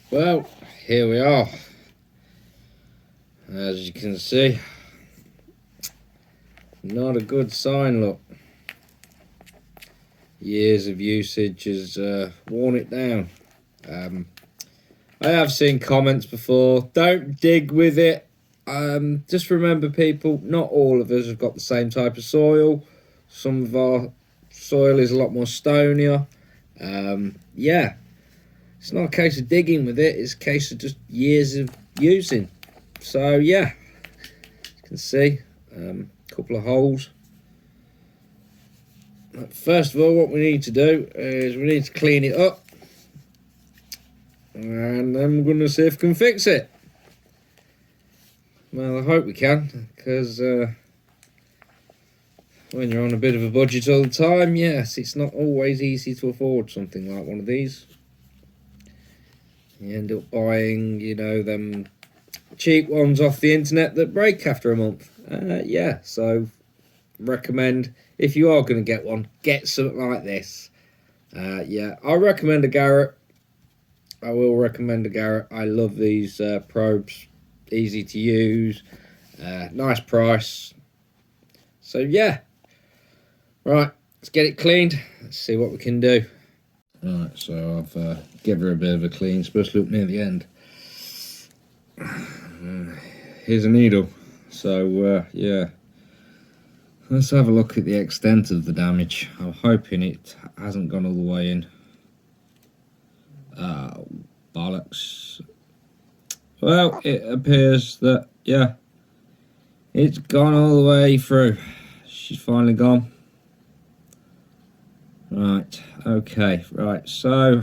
Well, here we are. As you can see, not a good sign, look. Years of usage has worn it down. I have seen comments before, don't dig with it. Just remember, people, not all of us have got the same type of soil. Some of our soil is a lot more stonier. Yeah, it's not a case of digging with it, it's a case of just years of using. So yeah, you can see a couple of holes. First of all, what we need to do is we need to clean it up, and then we're going to see if we can fix it. Well, I hope we can, because when you're on a bit of a budget all the time, yes, it's not always easy to afford something like one of these. You end up buying, you know, them cheap ones off the internet that break after a month. Yeah, so recommend, if you are going to get one, get something like this. Yeah, I recommend a Garrett. I will recommend a Garrett. I love these probes. Easy to use. Nice price. So yeah. Right, let's get it cleaned. Let's see what we can do. Right, so I've given her a bit of a clean. It's supposed to look near the end. Here's a needle. So yeah. Let's have a look at the extent of the damage. I'm hoping it hasn't gone all the way in. Bollocks. Well, it appears that, yeah, it's gone all the way through. She's finally gone. Right, okay, right, so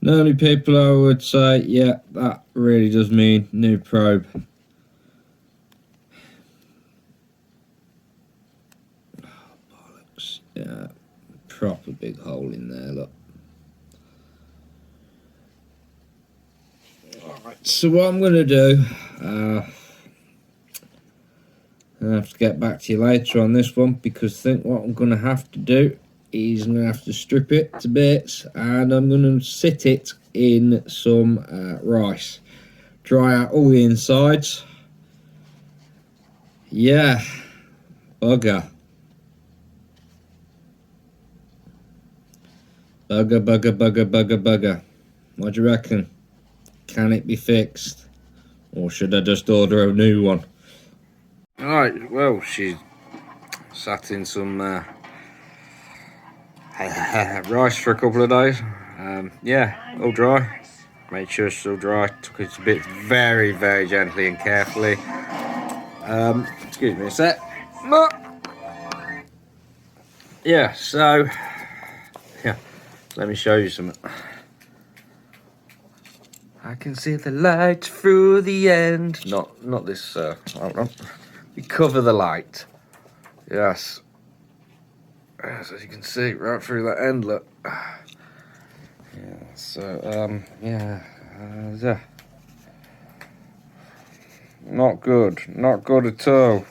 normally people, I would say, yeah, that really does mean new probe. Oh, bollocks. Yeah, proper big hole in there, look. Alright, so what I'm going to do, I have to get back to you later on this one, because I think what I'm going to have to do is I'm going to have to strip it to bits, and I'm going to sit it in some rice. Dry out all the insides. Yeah, bugger. Bugger. What do you reckon? Can it be fixed? Or should I just order a new one? Alright, well, she sat in some rice for a couple of days. Yeah, all dry. Made sure it's all dry. Took it to bits very, very gently and carefully. Excuse me a sec. Yeah, so yeah, let me show you something. I can see the light through the end. Not this. Hold on. We cover the light. Yes. Yes, as you can see, right through that end. Look. Yeah. So yeah. Yeah. Not good. Not good at all.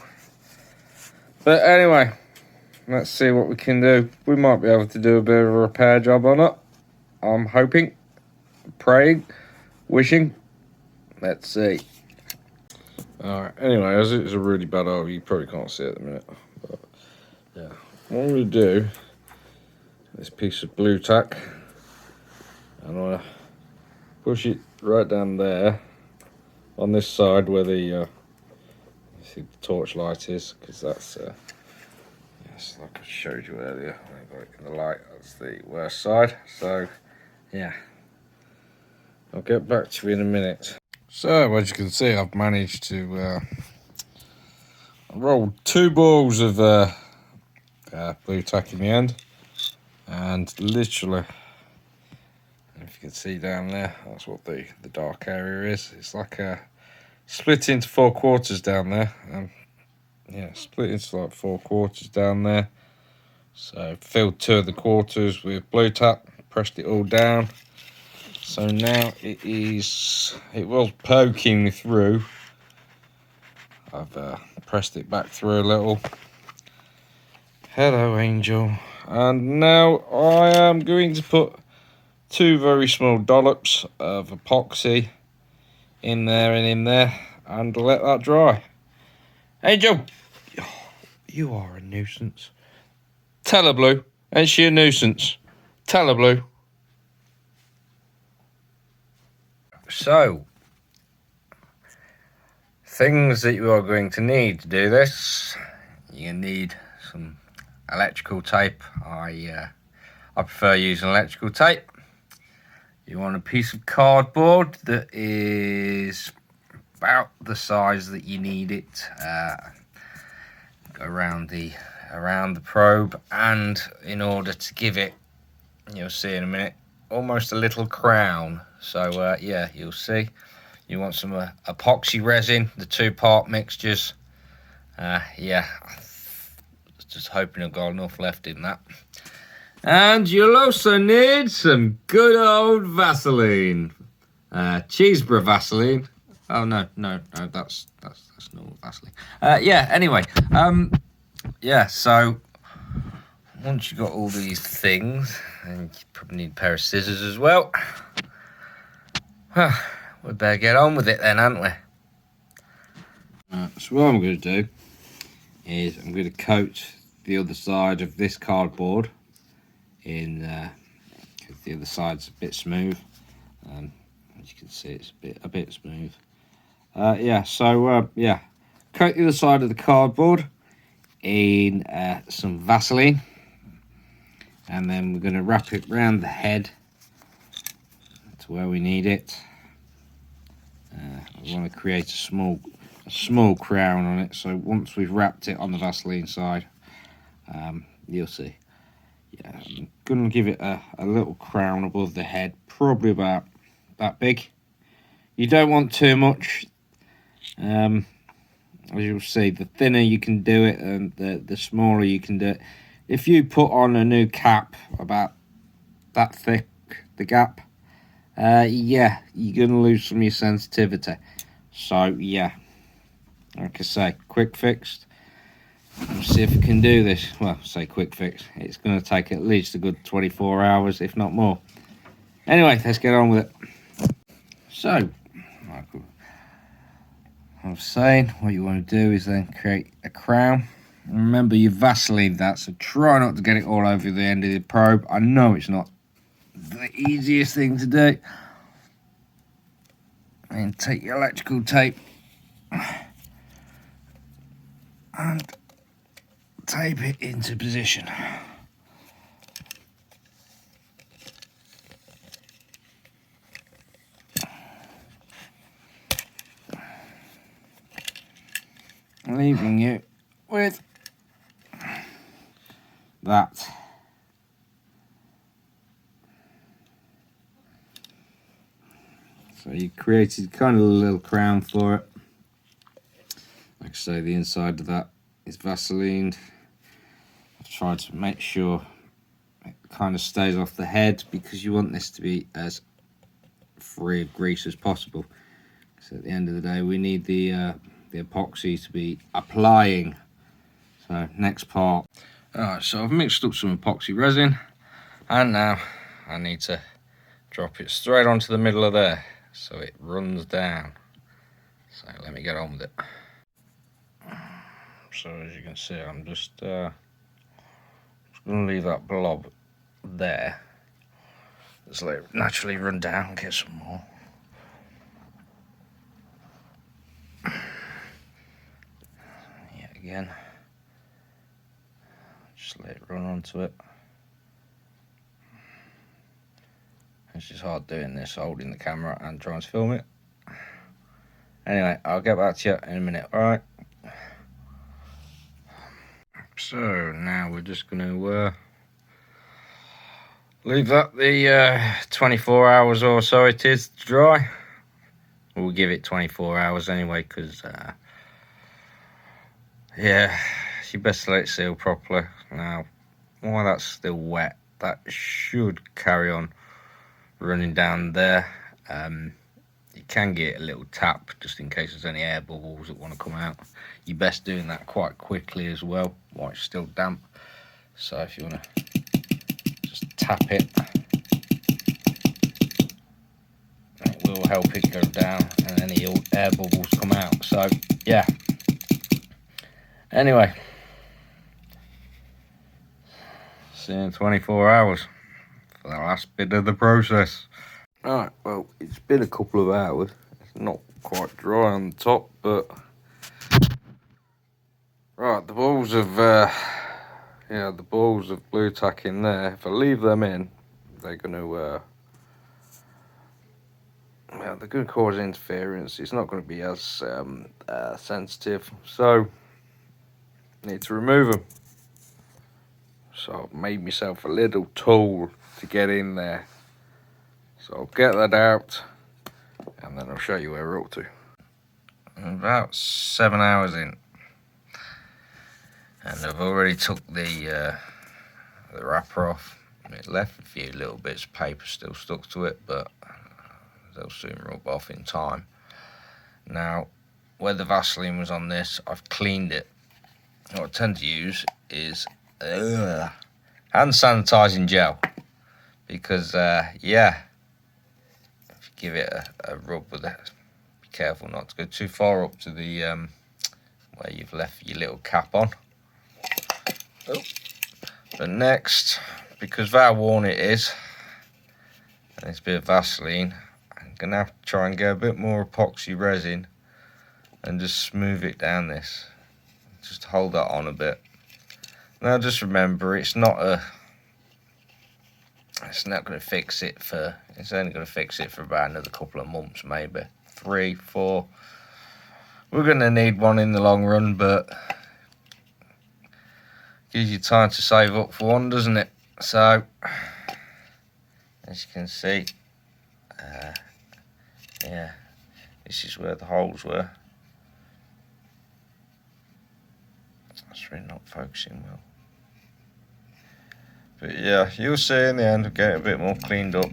But anyway, let's see what we can do. We might be able to do a bit of a repair job on it. I'm hoping, praying, wishing. Let's see. Alright, anyway, as it's a really bad hole, you probably can't see it at the minute. But yeah. What I'm going to do, this piece of blue tack, and I'm going to push it right down there on this side where the see the torch light is, because that's yes, like I showed you earlier, I got it in the light. That's the worst side. So yeah, I'll get back to you in a minute. So as you can see, I've managed to roll 2 balls of blue tack in the end, and literally, if you can see down there, that's what the dark area is. It's like a split into 4 quarters down there. Yeah, split into like 4 quarters down there. So filled 2 of the quarters with blue tack, pressed it all down. So now it was poking through. I've pressed it back through a little. Hello, Angel. And now I am going to put 2 very small dollops of epoxy in there and let that dry. Hey Joe, you are a nuisance. Tell her, Blue. Ain't she a nuisance? Tell her, Blue. So, things that you are going to need to do this. You need some electrical tape. I prefer using electrical tape. You want a piece of cardboard that is about the size that you need it around the probe, and in order to give it, you'll see in a minute, almost a little crown. So yeah, you'll see. You want some epoxy resin, the 2-part mixtures. Yeah, just hoping I've got enough left in that. And you'll also need some good old Vaseline, cheeseborough Vaseline. Oh no, that's normal Vaseline. Yeah. Anyway, yeah. So once you've got all these things, and you probably need a pair of scissors as well. We better get on with it then, aren't we? So what I'm going to do is I'm going to coat the other side of this cardboard in, because the other side's a bit smooth. As you can see, it's a bit smooth. Yeah, so yeah, coat the other side of the cardboard in some Vaseline, and then we're going to wrap it around the head to where we need it. We want to create a small crown on it. So once we've wrapped it on the Vaseline side, you'll see. Yeah, I'm going to give it a little crown above the head, probably about that big. You don't want too much. As you'll see, the thinner you can do it, and the smaller you can do it. If you put on a new cap about that thick, the gap, yeah, you're going to lose some of your sensitivity. So yeah, like I say, quick fix. Let's see if we can do this. Well, say quick fix. It's going to take at least a good 24 hours, if not more. Anyway, let's get on with it. So, like I was saying, what you want to do is then create a crown. Remember, you Vaseline that, so try not to get it all over the end of the probe. I know it's not the easiest thing to do. And take your electrical tape and tape it into position. Leaving you with that. So you created kind of a little crown for it. Like I say, the inside of that is Vaseline. I've tried to make sure it kind of stays off the head, because you want this to be as free of grease as possible. So at the end of the day, we need the epoxy to be applying. So next part. Alright, so I've mixed up some epoxy resin, and now I need to drop it straight onto the middle of there so it runs down. So let me get on with it. So as you can see, I'm just going to leave that blob there. Just let it naturally run down and get some more. Yet again, just let it run onto it. It's just hard doing this, holding the camera and trying to film it. Anyway, I'll get back to you in a minute, alright? So now we're just going to leave that the 24 hours or so it is to dry. We'll give it 24 hours anyway, because yeah, you best let it seal properly. Now, while that's still wet, that should carry on running down there. You can get a little tap just in case there's any air bubbles that want to come out. You're best doing that quite quickly as well while it's still damp. So if you want to tap it. It will help it go down and any air bubbles come out. So yeah. Anyway, see you in 24 hours for the last bit of the process. Alright, well, it's been a couple of hours. It's not quite dry on the top, but right, the balls of the balls of blue tack in there. If I leave them in, they're going to they're going to cause interference. It's not going to be as sensitive, so I need to remove them. So I've made myself a little tool to get in there. So I'll get that out, and then I'll show you where we're up to. I'm about 7 hours in, and I've already took the wrapper off. It left a few little bits of paper still stuck to it, but they'll soon rub off in time. Now, where the Vaseline was on this, I've cleaned it. What I tend to use is hand sanitizing gel, because yeah, if you give it a rub with it, be careful not to go too far up to the where you've left your little cap on. Oh. But next, because of how worn it is, and it's a bit of Vaseline, I'm gonna have to try and get a bit more epoxy resin and just smooth it down this. Just hold that on a bit. Now just remember, it's not going to fix it for, it's only going to fix it for about another couple of months, maybe 3, 4. We're going to need one in the long run, but gives you time to save up for one, doesn't it? So as you can see, yeah, this is where the holes were. That's really not focusing well. But yeah, you'll see in the end, we'll get it a bit more cleaned up.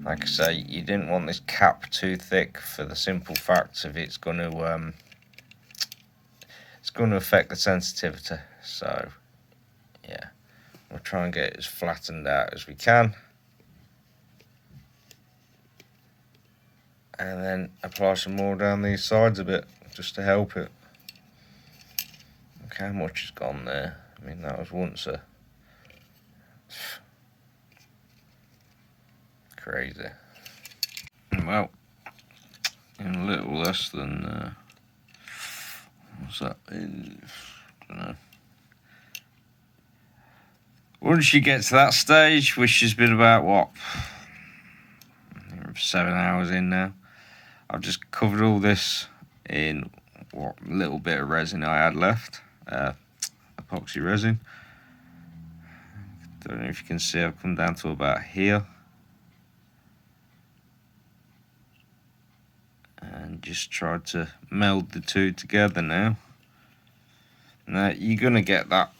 Like I say, you didn't want this cap too thick for the simple fact of it's going to affect the sensitivity. So yeah, we'll try and get it as flattened out as we can, and then apply some more down these sides a bit just to help it. Look how much has gone there. I mean, that was once a crazy. Well, in a little less than what's that? I don't know. Once you get to that stage, which has been about what, 7 hours in now, I've just covered all this in what little bit of resin I had left. Epoxy resin. Don't know if you can see, I've come down to about here, and just tried to meld the two together now. Now you're gonna get that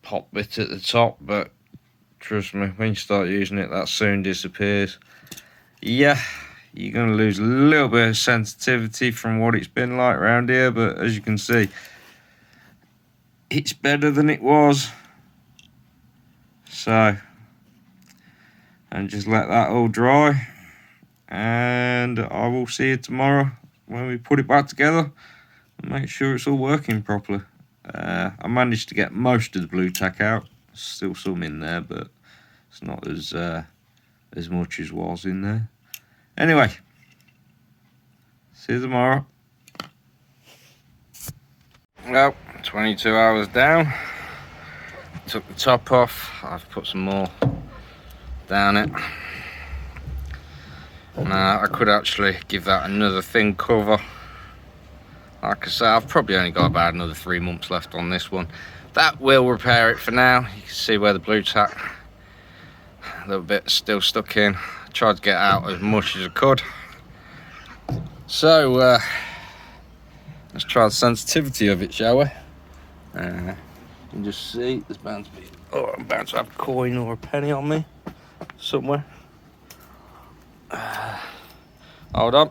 pop bit at the top, but trust me, when you start using it, that soon disappears. Yeah, you're gonna lose a little bit of sensitivity from what it's been like around here, but as you can see, it's better than it was. So, and just let that all dry, and I will see you tomorrow when we put it back together and make sure it's all working properly. I managed to get most of the blue tack out. There's still some in there, but it's not as much as was in there. Anyway, see you tomorrow. Well, 22 hours down. Took the top off. I've put some more down it. Now I could actually give that another thin cover. Like I say, I've probably only got about another 3 months left on this one. That will repair it for now. You can see where the blue tack, a little bit still stuck in. I tried to get out as much as I could. So let's try the sensitivity of it, shall we? You can just see there's bound to be, oh, I'm bound to have a coin or a penny on me somewhere. Hold on.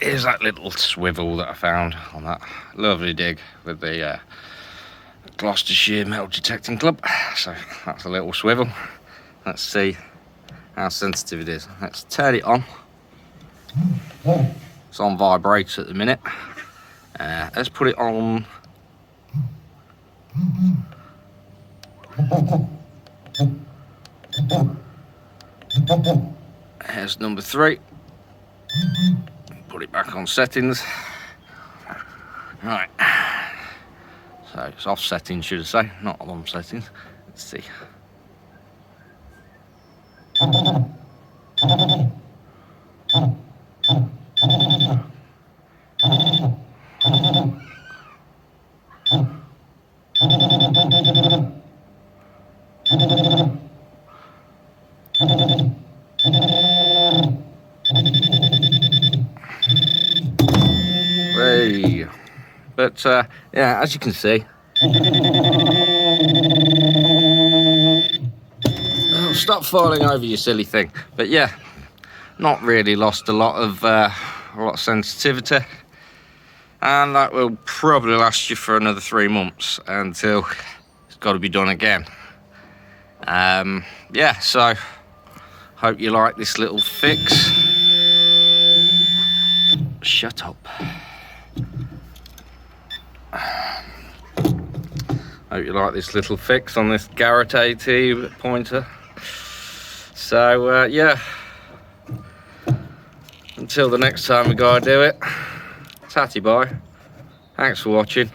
Here's that little swivel that I found on that lovely dig with the Gloucestershire Metal Detecting Club. So that's a little swivel. Let's see how sensitive it is. Let's turn it on. It's on vibrates at the minute. Let's put it on. Here's number 3. Put it back on settings. Right. So it's off settings, should I say, not on settings. Let's see. Hey. But yeah, as you can see, oh, stop falling over, you silly thing. But yeah, not really lost a lot of sensitivity, and that will probably last you for another 3 months until it's got to be done again. Yeah, so hope you like this little fix. Shut up. Hope you like this little fix on this Garrett AT pointer. So yeah, until the next time we gotta do it, tatty bye. Thanks for watching.